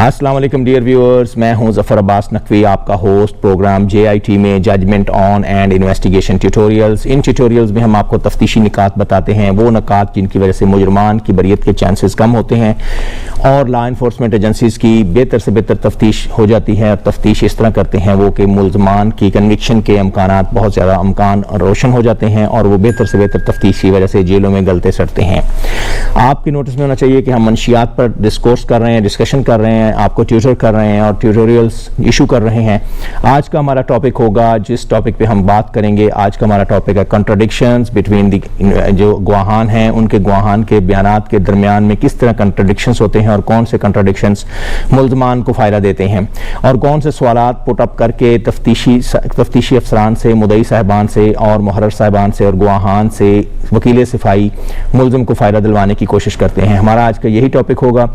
السلام علیکم dear viewers, میں ہوں ظفر عباس نقوی، آپ کا ہوسٹ پروگرام JIT میں judgement on and investigation tutorials. ان ٹیوٹوریلز میں ہم آپ کو تفتیشی نکات بتاتے ہیں، وہ نکات جن کی وجہ سے مجرمان کی بریت کے چانسز کم ہوتے ہیں اور لا انفورسمنٹ ایجنسیز کی بہتر سے بہتر تفتیش ہو جاتی ہے۔ اور تفتیش اس طرح کرتے ہیں وہ کہ ملزمان کی کنوکشن کے امکانات بہت زیادہ امکان روشن ہو جاتے ہیں اور وہ بہتر سے بہتر تفتیش کی وجہ سے جیلوں میں گلتے سڑتے ہیں۔ آپ کے نوٹس میں ہونا چاہیے کہ ہم منشیات پر ڈسکورس کر رہے ہیں، ڈسکشن کر رہے ہیں، آپ کو ٹیوٹر کر رہے ہیں اور ٹیوٹوریلز ایشو کر رہے ہیں۔ آج کا ہمارا ٹاپک ہوگا، جس ٹاپک پہ ہم بات کریں گے، آج کا ہمارا ٹاپک ہے کنٹرڈکشنز بٹوین جو گواہان ہیں، ان کے گواہان کے بیانات کے درمیان میں کس طرح کنٹرڈکشنز ہوتے ہیں اور کون سے کنٹرڈکشنز ملزمان کو فائدہ دیتے ہیں اور کون سے سوالات پٹ اپ کر کے تفتیشی افسران سے، مدعی صاحبان سے اور محرر صاحبان سے اور گواہان سے، وکیل صفائی ملزم کو فائدہ دلوانے کی کوشش کرتے ہیں۔ ہمارا آج کا یہی ٹاپک ہوگا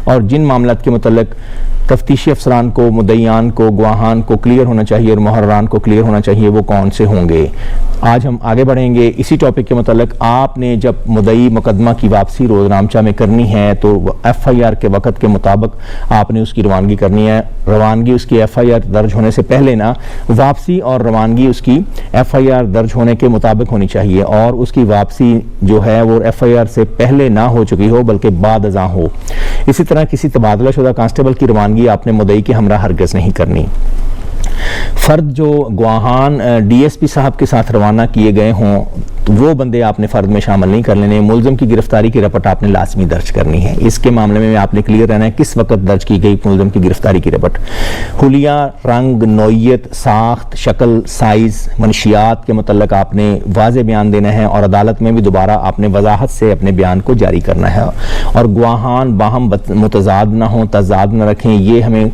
اور جن معاملات کے متعلق تفتیشی افسران کو، مدعیان کو، گواہان کو کلیئر ہونا چاہیے اور محرران کو کلیئر ہونا چاہیے، وہ کون سے ہوں گے۔ آج ہم آگے بڑھیں گے اسی ٹاپک کے متعلق۔ آپ نے جب مدعی مقدمہ کی واپسی روز نامچہ میں کرنی ہے تو FIR کے وقت کے مطابق آپ نے اس کی روانگی کرنی ہے۔ روانگی اس کی FIR درج ہونے سے پہلے نہ، واپسی اور روانگی اس کی FIR درج ہونے کے مطابق ہونی چاہیے اور اس کی واپسی جو ہے وہ FIR سے پہلے نہ ہو چکی ہو بلکہ بعد ازاں ہو۔ اسی طرح کسی تبادلہ شدہ کانسٹیبل کی روانگی آپ نے مدعی کے ہمراہ ہرگز نہیں کرنی۔ فرد جو گواہان DSP صاحب کے ساتھ روانہ کیے گئے ہوں وہ بندے آپ نے فرد میں شامل نہیں کر لینے۔ ملزم کی گرفتاری کی رپٹ آپ نے لازمی درج کرنی ہے۔ اس کے معاملے میں آپ نے کلیئر رہنا ہے کس وقت درج کی گئی ملزم کی گرفتاری کی رپٹ۔ حلیہ، رنگ، نوعیت، ساخت، شکل، سائز، منشیات کے متعلق آپ نے واضح بیان دینا ہے اور عدالت میں بھی دوبارہ آپ نے وضاحت سے اپنے بیان کو جاری کرنا ہے اور گواہان باہم متضاد نہ ہوں، تضاد نہ رکھیں۔ یہ ہمیں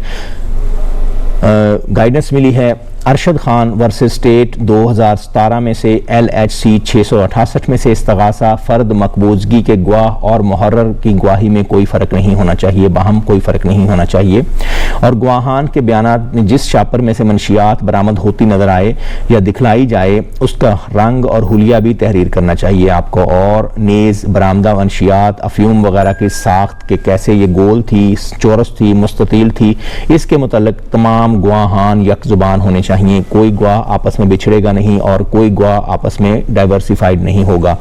گائیڈنس ملی ہے ارشد خان ورسز اسٹیٹ 2017 میں سے LHC 668 میں سے استغاثہ۔ فرد مقبوضگی کے گواہ اور محرر کی گواہی میں کوئی فرق نہیں ہونا چاہیے، باہم کوئی فرق نہیں ہونا چاہیے اور گواہان کے بیانات میں جس شاپر میں سے منشیات برآمد ہوتی نظر آئے یا دکھلائی جائے اس کا رنگ اور حلیہ بھی تحریر کرنا چاہیے آپ کو، اور نیز برآمدہ منشیات افیون وغیرہ کی ساخت کے کیسے یہ گول تھی، چورس تھی، مستطیل تھی، اس کے متعلق تمام گواہان یک زبان ہونے چاہیے۔ کوئی گواہ آپس میں بچھڑے گا نہیں اور کوئی گواہ آپس میں ڈائیورسیفائیڈ نہیں ہوگا۔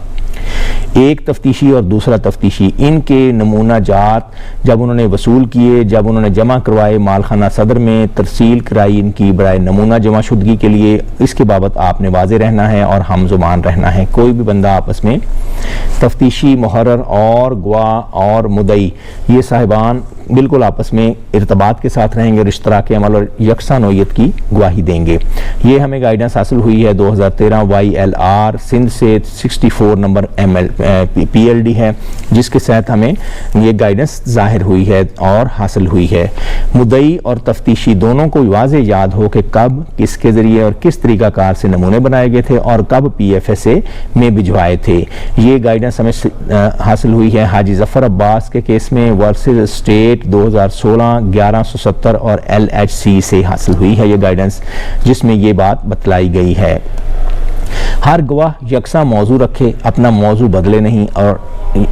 ایک تفتیشی اور دوسرا تفتیشی، ان کے نمونہ جات جب انہوں نے وصول کیے، جب انہوں نے جمع کروائے، مالخانہ صدر میں ترسیل کرائی ان کی برائے نمونہ جمع شدگی کے لیے، اس کے بابت آپ نے واضح رہنا ہے اور ہم زبان رہنا ہے۔ کوئی بھی بندہ آپس میں، تفتیشی، محرر اور گواہ اور مدعی، یہ صاحبان بالکل آپس میں ارتباط کے ساتھ رہیں گے، اشتراک عمل اور یکساں نوعیت کی گواہی دیں گے۔ یہ ہمیں گائیڈنس حاصل ہوئی ہے 2013 YLR سندھ سے 64 نمبر PLD ہے، جس کے ساتھ ہمیں یہ گائیڈنس ظاہر ہوئی ہے اور حاصل ہوئی ہے۔ مدعی اور تفتیشی دونوں کو واضح یاد ہو کہ کب، کس کے ذریعے اور کس طریقہ کار سے نمونے بنائے گئے تھے اور کب PFSA میں بھجوائے تھے۔ یہ گائیڈنس ہمیں حاصل ہوئی ہے حاجی ظفر عباس کے کیس میں ورسز اسٹیٹ 2016 1170 اور LHC سے حاصل ہوئی ہے یہ گائیڈنس، جس میں یہ بات بتلائی گئی ہے۔ ہر گواہ یکساں موضوع رکھے، اپنا موضوع بدلے نہیں اور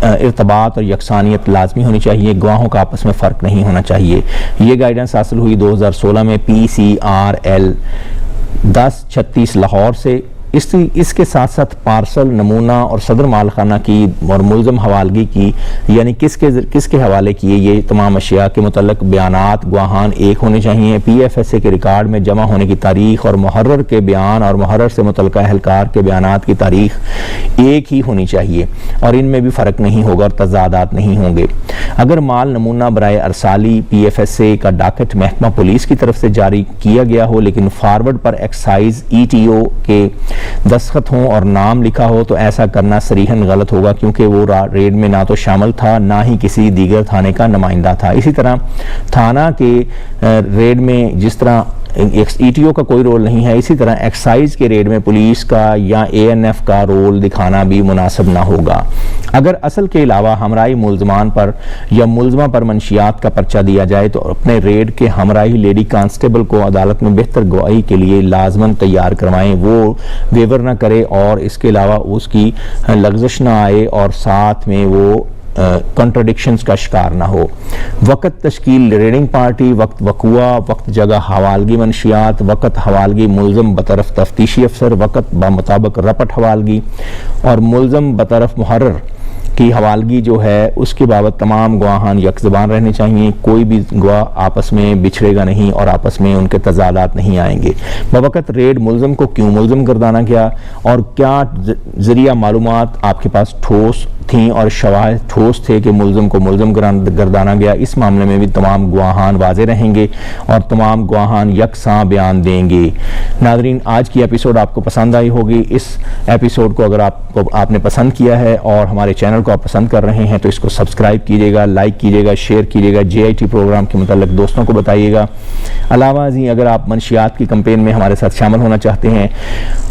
ارتباط اور یکسانیت لازمی ہونی چاہیے، گواہوں کا آپس میں فرق نہیں ہونا چاہیے۔ یہ گائیڈنس حاصل ہوئی 2016 میں PCRL 1036 لاہور سے۔ اس کے ساتھ ساتھ پارسل، نمونہ اور صدر مالخانہ کی اور ملزم حوالگی کی، یعنی کس کے حوالے کیے، یہ تمام اشیاء کے متعلق بیانات گواہان ایک ہونے چاہیے۔ PFSA کے ریکارڈ میں جمع ہونے کی تاریخ اور محرر کے بیان اور محرر سے متعلقہ اہلکار کے بیانات کی تاریخ ایک ہی ہونی چاہیے اور ان میں بھی فرق نہیں ہوگا اور تضادات نہیں ہوں گے۔ اگر مال نمونہ برائے ارسالی PFSA کا ڈاکٹ محکمہ پولیس کی طرف سے جاری کیا گیا ہو لیکن فارورڈ پر ایکسائز ETO کے دستخط ہوں اور نام لکھا ہو تو ایسا کرنا صریحاً غلط ہوگا، کیونکہ وہ ریڈ میں نہ تو شامل تھا نہ ہی کسی دیگر تھانے کا نمائندہ تھا۔ اسی طرح تھانہ کے ریڈ میں جس طرح ETO کا کوئی رول نہیں ہے، اسی طرح ایکسائز کے ریڈ میں پولیس کا یا ANF کا رول دکھانا بھی مناسب نہ ہوگا۔ اگر اصل کے علاوہ ہمراہی ملزمان پر یا ملزمہ پر منشیات کا پرچہ دیا جائے تو اپنے ریڈ کے ہمراہی لیڈی کانسٹیبل کو عدالت میں بہتر گواہی کے لیے لازماً تیار کروائیں، وہ ویور نہ کرے اور اس کے علاوہ اس کی لغزش نہ آئے اور ساتھ میں وہ کنٹرڈکشنز کا شکار نہ ہو۔ وقت تشکیل ریڈنگ پارٹی، وقت وقوع، وقت جگہ حوالگی منشیات، وقت حوالگی ملزم بطرف تفتیشی افسر، وقت بمطابق رپٹ حوالگی اور ملزم بطرف محرر کی حوالگی جو ہے اس کے بابت تمام گواہان یک زبان رہنے چاہیے، کوئی بھی گواہ آپس میں بچھڑے گا نہیں اور آپس میں ان کے تضادات نہیں آئیں گے۔ بوقت ریڈ ملزم کو کیوں ملزم گردانا گیا اور کیا ذریعہ معلومات آپ کے پاس ٹھوس تھیں اور شواہد ٹھوس تھے کہ ملزم کو ملزم گردانا گیا، اس معاملے میں بھی تمام گواہان واضح رہیں گے اور تمام گواہان یکساں بیان دیں گے۔ ناظرین، آج کی ایپیسوڈ آپ کو پسند آئی ہوگی۔ اس ایپیسوڈ کو اگر آپ نے پسند کیا ہے اور ہمارے چینل کو آپ پسند کر رہے ہیں تو اس کو سبسکرائب کیجئے گا، لائک کیجئے گا، شیئر کیجئے گا، JIT پروگرام کے متعلق دوستوں کو بتائیے گا۔ علاوہ ازیں اگر آپ منشیات کی کمپین میں ہمارے ساتھ شامل ہونا چاہتے ہیں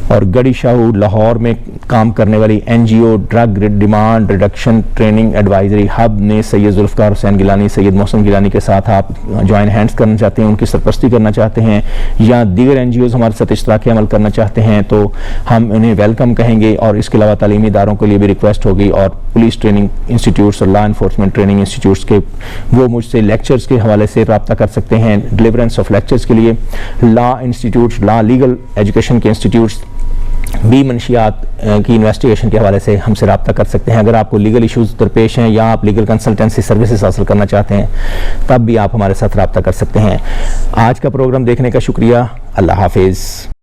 اور گڑی شاہو لاہور میں کام کرنے والی NGO drug demand reduction training advisory hub نے سید ذوالفقار حسین گیلانی، سید محسن گیلانی کے ساتھ آپ جوائن ہینڈز کرنا چاہتے ہیں، ان کی سرپرستی کرنا چاہتے ہیں یا دیگر NGOز ہمارے ساتھ اشتراکی عمل کرنا چاہتے ہیں تو ہم انہیں ویلکم کہیں گے۔ اور اس کے علاوہ تعلیمی اداروں کے لیے بھی ریکویسٹ ہوگی اور پولیس ٹریننگ انسٹیٹیوٹس اور لا انفورسمنٹ ٹریننگ انسٹیٹیوٹس کے وہ مجھ سے لیکچرز کے حوالے سے رابطہ کر سکتے ہیں۔ ڈیلیورنس آف لیکچرز کے لیے لا انسٹیٹیوٹس، لا لیگل ایجوکیشن کے انسٹیٹیوٹس بھی منشیات کی انویسٹیگیشن کے حوالے سے ہم سے رابطہ کر سکتے ہیں۔ اگر آپ کو لیگل ایشوز درپیش ہیں یا آپ لیگل کنسلٹنسی سروسز حاصل کرنا چاہتے ہیں تب بھی آپ ہمارے ساتھ رابطہ کر سکتے ہیں۔ آج کا پروگرام دیکھنے کا شکریہ۔ اللہ حافظ۔